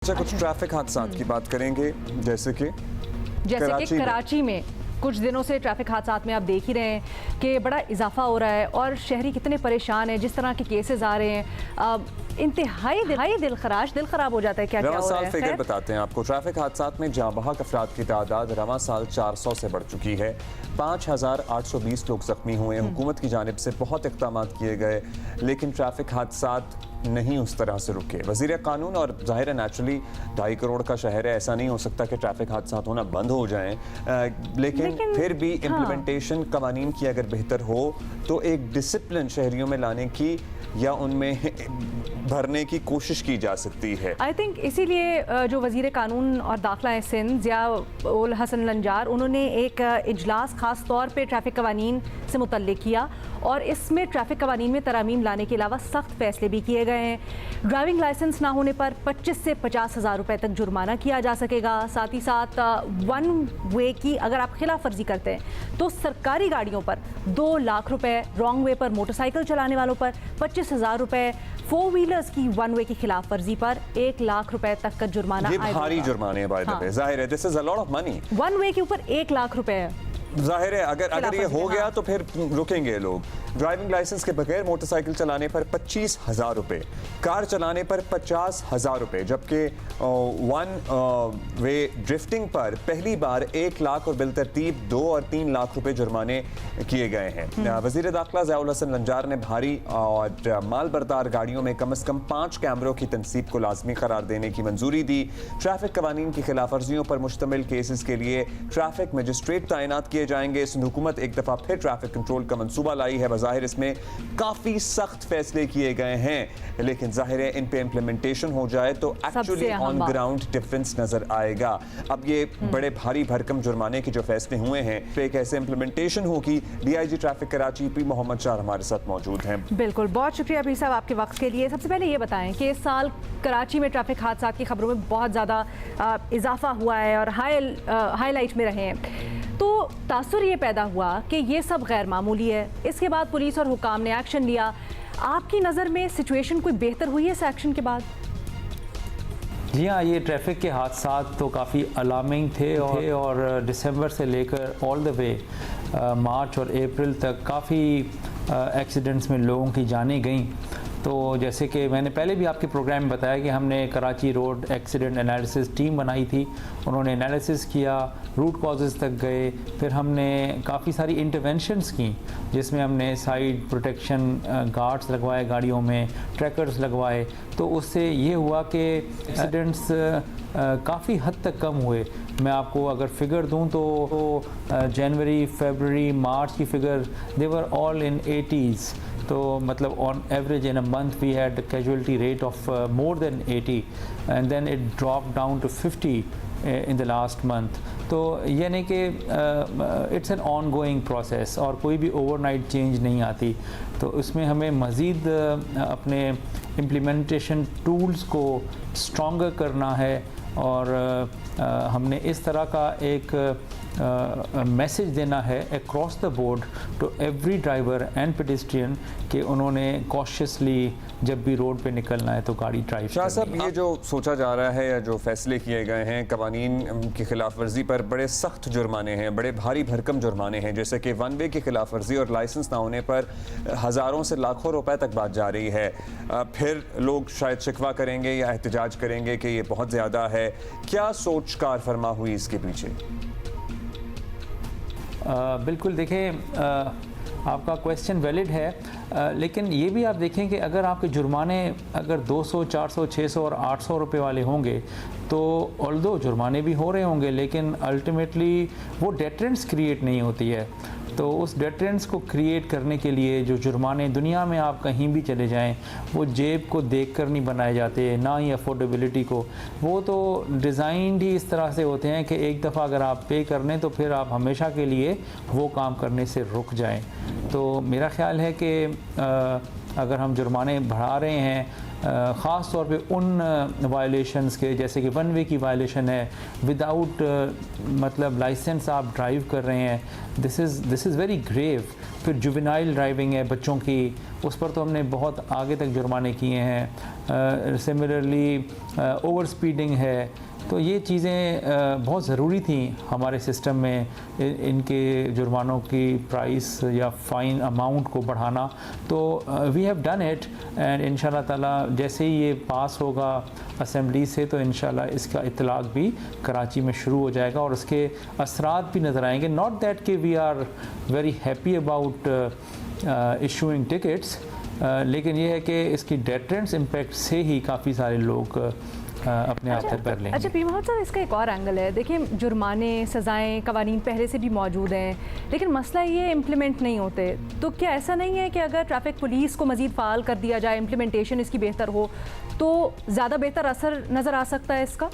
अच्छा, कुछ ट्रैफिक हादसात की बात करेंगे जैसे कि कराची में कुछ दिनों से ट्रैफिक हादसात में आप देख ही रहे हैं कि बड़ा इजाफा हो रहा है और शहरी कितने परेशान हैं। जिस तरह के केसेस आ रहे हैं इंतहाई दिल खराब हो जाता है। क्या हो रहा है? फिगर बताते हैं आपको। ट्रैफिक हादसात में जाँ बहक अफराद की तादाद रवां साल 400 से बढ़ चुकी है। 5820 लोग जख्मी हुए। हुकूमत की जानिब से बहुत इक़दाम किए गए लेकिन ट्रैफिक हादसात नहीं उस तरह से रुके। वज़ीर कानून और ज़ाहिर है नेचुरली 2.5 करोड़ का शहर है, ऐसा नहीं हो सकता कि ट्रैफिक हादसात होना बंद हो जाएं, लेकिन फिर भी इम्प्लीमेंटेशन कवानीन की अगर बेहतर हो तो एक डिसिप्लिन शहरियों में लाने की या उनमें भरने की कोशिश की जा सकती है। आई थिंक इसीलिए जो वज़ीर कानून और दाखिला है सिंध ज़िया उल हसन लंजार, उन्होंने एक इजलास ख़ास तौर पे ट्रैफिक कवानीन से मुतल्लिक किया और इसमें ट्रैफक कवानीन में तरमीम लाने के अलावा सख्त फैसले भी किए गए हैं। ड्राइविंग लाइसेंस ना होने पर 25 से 50 हज़ार रुपये तक जुर्माना किया जा सकेगा। साथ ही साथ वन वे की अगर आप खिलाफ वर्जी करते हैं तो सरकारी गाड़ियों पर 2 लाख रुपए, रॉन्ग वे पर मोटरसाइकिल चलाने वालों पर 25 हज़ार रुपये, 4 व्हीलर्स की वन वे की खिलाफ वर्जी पर 1 लाख रुपए तक का जुर्माना। ये भारी जुर्माने हैं, जाहिर है this is a lot of money. One way के ऊपर 1 लाख रुपए है। जाहिर है अगर ये हो गया तो फिर रुकेंगे लोग। ड्राइविंग लाइसेंस के बगैर मोटरसाइकिल चलाने पर 25 हज़ार रुपये, कार चलाने पर 50 हज़ार रुपये, जबकि वन वे ड्रिफ्टिंग पर पहली बार 1 लाख और बिलतरतीब 2 और 3 लाख रुपए जुर्माने किए गए हैं। वज़ीर दाखिला ज़िया उल हसन लंजार ने भारी और माल बरदार गाड़ियों में कम अज़ कम 5 कैमरों की तनसीब को लाजमी करार देने की मंजूरी दी। ट्रैफिक कवानीन की खिलाफ वर्जियों पर मुश्तमिल केसेस के लिए ट्रैफिक मजिस्ट्रेट तैनात किए जाएंगे। सिंध हुकूमत एक दफ़ा फिर ट्रैफिक कंट्रोल का मंसूबा लाई है। ज़ाहिर इसमें काफ़ी सख्त फैसले किए गए हैं लेकिन जाहिर है इन पे इम्प्लीमेंटेशन हो जाए तो एक्चुअली ऑन ग्राउंड डिफरेंस नजर आएगा। अब ये बड़े भारी भरकम जुर्माने के जो फैसले हुए हैं पे कैसे इम्प्लीमेंटेशन होगी। DIG ट्रैफिक कराची पी मोहम्मद शाह हमारे साथ मौजूद हैं। बिल्कुल, बहुत शुक्रिया पी साहब आपके वक्त के लिए। सबसे पहले ये बताएं कि इस साल कराची में ट्रैफिक हादसात की खबरों में बहुत ज़्यादा इजाफा हुआ है और हाईलाइट में रहे हैं, तो तासुर ये पैदा हुआ कि ये सब गैर मामूली है। इसके बाद पुलिस और हुकाम ने एक्शन लिया। आपकी नज़र में सिचुएशन कोई बेहतर हुई है इस एक्शन के बाद? जी हाँ, ये ट्रैफिक के हादसात तो काफ़ी अलार्मिंग थे और दिसंबर से लेकर ऑल द वे मार्च और अप्रैल तक काफ़ी एक्सीडेंट्स में लोगों की जानें गईं। तो जैसे कि मैंने पहले भी आपके प्रोग्राम में बताया कि हमने Karachi road accident analysis team बनाई थी। उन्होंने एनालिसिस किया, रूट कॉजेज़ तक गए, फिर हमने काफ़ी सारी इंटरवेंशंस की जिसमें हमने साइड प्रोटेक्शन गार्ड्स लगवाए गाड़ियों में, ट्रैकर्स लगवाए। तो उससे ये हुआ कि एक्सीडेंट्स काफ़ी हद तक कम हुए। मैं आपको अगर फिगर दूं तो जनवरी, फरवरी, मार्च की figure they were all in 80s। तो मतलब on average in a month we had casualty rate of more than 80 and then it drop down to 50 in the last month. तो यानी कि it's an ongoing process और कोई भी overnight change नहीं आती। तो उसमें हमें मज़ीद अपने इम्प्लीमेंटेशन टूल्स को स्ट्रॉन्गर करना है और हमने इस तरह का एक मैसेज देना है across the board to every driver and pedestrian कि उन्होंने कॉशियसली जब भी रोड पे निकलना है तो गाड़ी ड्राइव। शाह साहब, ये जो सोचा जा रहा है या जो फैसले किए गए हैं कवानीन की खिलाफ वर्जी पर, बड़े सख्त जुर्माने हैं, बड़े भारी भरकम जुर्माने हैं, जैसे कि वन वे की खिलाफ वर्जी और लाइसेंस ना होने पर हज़ारों से लाखों रुपए तक बात जा रही है। फिर लोग शायद शिकवा करेंगे या एहतजाज करेंगे कि ये बहुत ज़्यादा है। क्या सोच कार फरमा हुई इसके पीछे? बिल्कुल, देखें आपका क्वेश्चन वैलिड है, लेकिन ये भी आप देखें कि अगर आपके जुर्माने अगर 200, 400, 600 और 800 रुपये वाले होंगे तो ऑल्दो जुर्माने भी हो रहे होंगे लेकिन अल्टीमेटली वो डेटरेंस क्रिएट नहीं होती है। तो उस डेटरेंस को क्रिएट करने के लिए जो जुर्माने दुनिया में आप कहीं भी चले जाएं वो जेब को देखकर नहीं बनाए जाते, ना ही अफोर्डेबिलिटी को। वो तो डिज़ाइंड ही इस तरह से होते हैं कि एक दफ़ा अगर आप पे कर लें तो फिर आप हमेशा के लिए वो काम करने से रुक जाएं। तो मेरा ख्याल है कि अगर हम जुर्माने बढ़ा रहे हैं ख़ास तौर पे उन वायलेशंस के, जैसे कि वन वे की वायलेशन है, विदाउट मतलब लाइसेंस आप ड्राइव कर रहे हैं, दिस इज़ वेरी ग्रेव। फिर जुवेनाइल ड्राइविंग है बच्चों की, उस पर तो हमने बहुत आगे तक जुर्माने किए हैं। सिमिलरली ओवर स्पीडिंग है। तो ये चीज़ें बहुत ज़रूरी थी हमारे सिस्टम में, इनके जुर्मानों की प्राइस या फ़ाइन अमाउंट को बढ़ाना। तो we have done it, and इंशाल्लाह ताला जैसे ही ये पास होगा असेंबली से तो इंशाल्लाह इसका इतलाक़ भी कराची में शुरू हो जाएगा और उसके असरात भी नज़र आएंगे। नॉट दैट कि we are very happy about issuing tickets, लेकिन ये है कि इसकी डेटरेंट्स इम्पैक्ट से ही काफ़ी सारे लोग अपने हाथ पर लेंगे। अच्छा पीर मोहम्मद साहब, इसका एक और एंगल है। देखिए, जुर्माने, सज़ाएं, कवानीन पहले से भी मौजूद हैं, लेकिन मसला ये इम्प्लीमेंट नहीं होते। तो क्या ऐसा नहीं है कि अगर ट्रैफिक पुलिस को मज़ीद फ़ाल कर दिया जाए, इम्प्लीमेंटेशन इसकी बेहतर हो, तो ज़्यादा बेहतर असर नज़र आ सकता है इसका?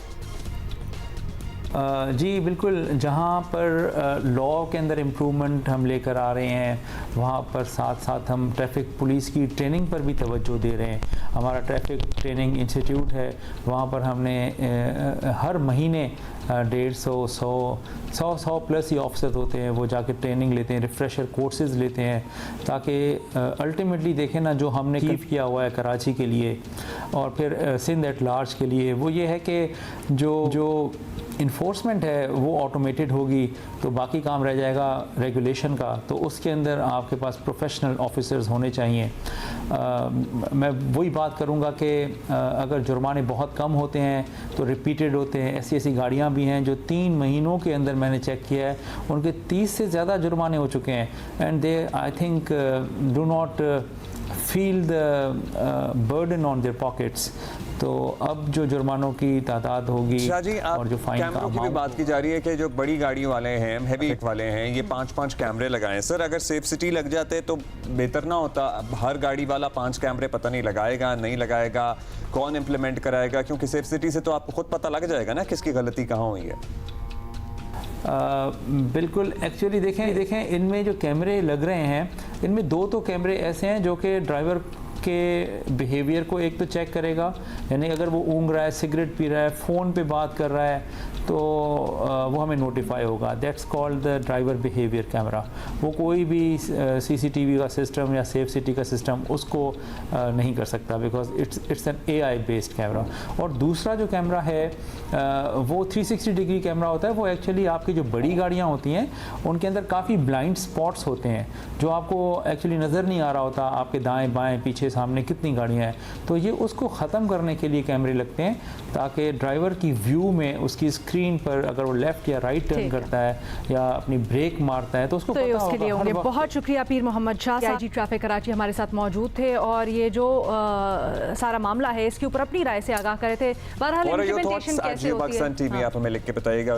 जी बिल्कुल, जहाँ पर लॉ के अंदर इम्प्रूवमेंट हम लेकर आ रहे हैं, वहाँ पर साथ साथ हम ट्रैफिक पुलिस की ट्रेनिंग पर भी तवज्जो दे रहे हैं। हमारा ट्रैफिक ट्रेनिंग इंस्टीट्यूट है, वहाँ पर हमने हर महीने 150 प्लस ही ऑफिसर होते हैं, वो जाके ट्रेनिंग लेते हैं, रिफ्रेशर कोर्सेज लेते हैं, ताकि अल्टीमेटली देखें ना जो हमने कीप किया हुआ है कराची के लिए और फिर सिंध एट लार्ज के लिए, वो ये है कि जो इन्फोर्समेंट है वो ऑटोमेटेड होगी, तो बाकी काम रह जाएगा रेगुलेशन का। तो उसके अंदर आपके पास प्रोफेशनल ऑफिसर्स होने चाहिए। मैं वही बात करूँगा कि अगर जुर्माने बहुत कम होते हैं तो रिपीटेड होते हैं। ऐसी गाड़ियाँ भी हैं जो 3 महीनों के अंदर मैंने चेक किया है, उनके 30 से ज़्यादा जुर्माने हो चुके हैं, and they I think do not feel the burden on their pockets. तो अब जो जुर्मानों की तादाद होगी जी, और जो फाइन कैमरों की भी बात की जा रही है कि जो बड़ी गाड़ियों वाले हैं, हैवी वाले हैं, ये 5-5 कैमरे लगाएं। सर, अगर सेफ सिटी लग जाते तो बेहतर ना होता? हर गाड़ी वाला 5 कैमरे पता नहीं लगाएगा, नहीं लगाएगा, कौन इम्प्लीमेंट कराएगा? क्योंकि सेफ सिटी से तो आपको खुद पता लग जाएगा ना किसकी गलती कहाँ हुई है। बिल्कुल, एक्चुअली देखें इनमें जो कैमरे लग रहे हैं, इनमें 2 तो कैमरे ऐसे हैं जो कि ड्राइवर के बिहेवियर को एक तो चेक करेगा, यानी अगर वो ऊँग रहा है, सिगरेट पी रहा है, फ़ोन पे बात कर रहा है, तो वो हमें नोटिफाई होगा। That's called the driver behaviour camera. वो कोई भी सीसीटीवी का सिस्टम या सेफ सिटी का सिस्टम उसको नहीं कर सकता, because it's an AI based camera. और दूसरा जो कैमरा है वो 360 डिग्री कैमरा होता है। वो एक्चुअली आपकी जो बड़ी गाड़ियाँ होती हैं उनके अंदर काफ़ी ब्लाइंड स्पॉट्स होते हैं जो आपको एक्चुअली नज़र नहीं आ रहा होता, आपके दाएँ बाएँ पीछे सामने कितनी गाड़ियाँ हैं। तो ये उसको ख़त्म करने के लिए कैमरे लगते हैं, ताकि ड्राइवर की व्यू में उसकी स्क्रीन पर अगर वो लेफ़्ट या राइट टर्न करता है या अपनी ब्रेक मारता है तो उसको पता उसके लिए होंगे। बहुत शुक्रिया पीर मोहम्मद शाह, आईजी ट्रैफिक कराची हमारे साथ मौजूद थे और ये जो सारा मामला है इसके ऊपर अपनी राय से आगाह करे थे। बहरहाल इम्प्लीमेंटेशन कैसे होती है, टीवी आप हमें लिख के बताइएगा।